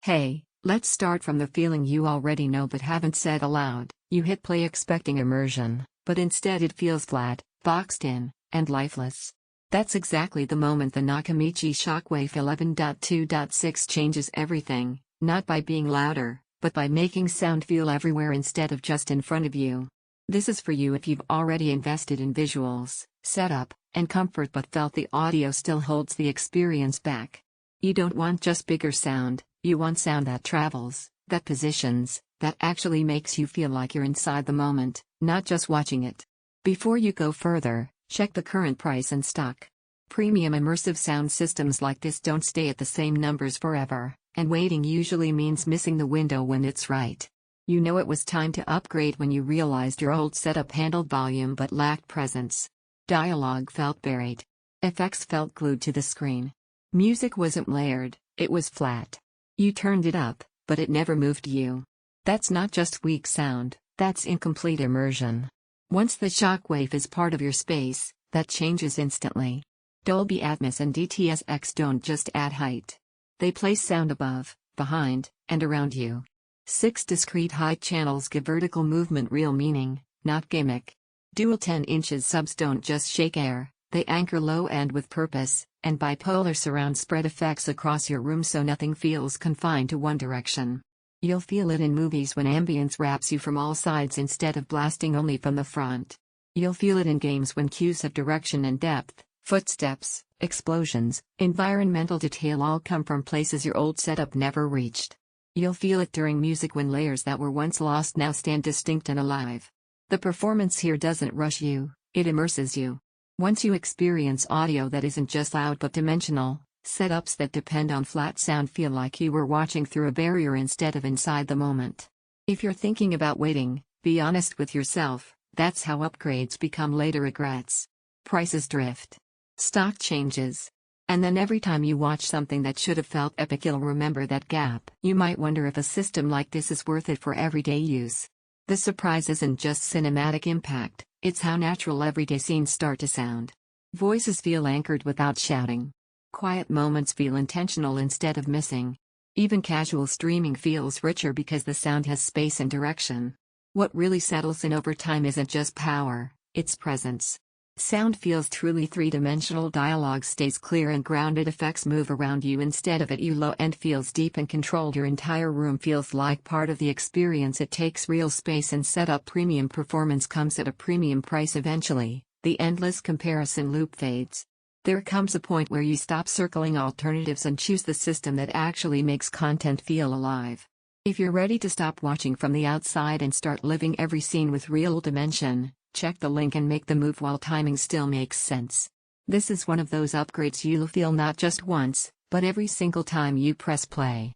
Hey, let's start from the feeling you already know but haven't said aloud. You hit play expecting immersion, but instead it feels flat, boxed in, and lifeless. That's exactly the moment the Nakamichi Shockwafe 11.2.6 changes everything, not by being louder, but by making sound feel everywhere instead of just in front of you. This is for you if you've already invested in visuals, setup, and comfort but felt the audio still holds the experience back. You don't want just bigger sound, you want sound that travels, that positions, that actually makes you feel like you're inside the moment, not just watching it. Before you go further, check the current price and stock. Premium immersive sound systems like this don't stay at the same numbers forever, and waiting usually means missing the window when it's right. You know it was time to upgrade when you realized your old setup handled volume but lacked presence. Dialogue felt buried. Effects felt glued to the screen. Music wasn't layered, it was flat. You turned it up, but it never moved you. That's not just weak sound, that's incomplete immersion. Once the shockwave is part of your space, that changes instantly. Dolby Atmos and DTS don't just add height. They place sound above, behind, and around you. 6 discrete height channels give vertical movement real meaning, not gimmick. Dual 10 inches subs don't just shake air, they anchor low end with purpose, and bipolar surround spread effects across your room so nothing feels confined to one direction. You'll feel it in movies when ambience wraps you from all sides instead of blasting only from the front. You'll feel it in games when cues have direction and depth, footsteps, explosions, environmental detail all come from places your old setup never reached. You'll feel it during music when layers that were once lost now stand distinct and alive. The performance here doesn't rush you, it immerses you. Once you experience audio that isn't just loud but dimensional, setups that depend on flat sound feel like you were watching through a barrier instead of inside the moment. If you're thinking about waiting, be honest with yourself, that's how upgrades become later regrets. Prices drift. Stock changes. And then every time you watch something that should have felt epic you'll remember that gap. You might wonder if a system like this is worth it for everyday use. The surprise isn't just cinematic impact, it's how natural everyday scenes start to sound. Voices feel anchored without shouting. Quiet moments feel intentional instead of missing. Even casual streaming feels richer because the sound has space and direction. What really settles in over time isn't just power, it's presence. Sound feels truly three-dimensional, dialogue stays clear and grounded, effects move around you instead of at you, low end feels deep and controlled, your entire room feels like part of the experience. It takes real space and setup. Premium performance comes at a premium price eventually, the endless comparison loop fades. There comes a point where you stop circling alternatives and choose the system that actually makes content feel alive. If you're ready to stop watching from the outside and start living every scene with real dimension, check the link and make the move while timing still makes sense. This is one of those upgrades you'll feel not just once, but every single time you press play.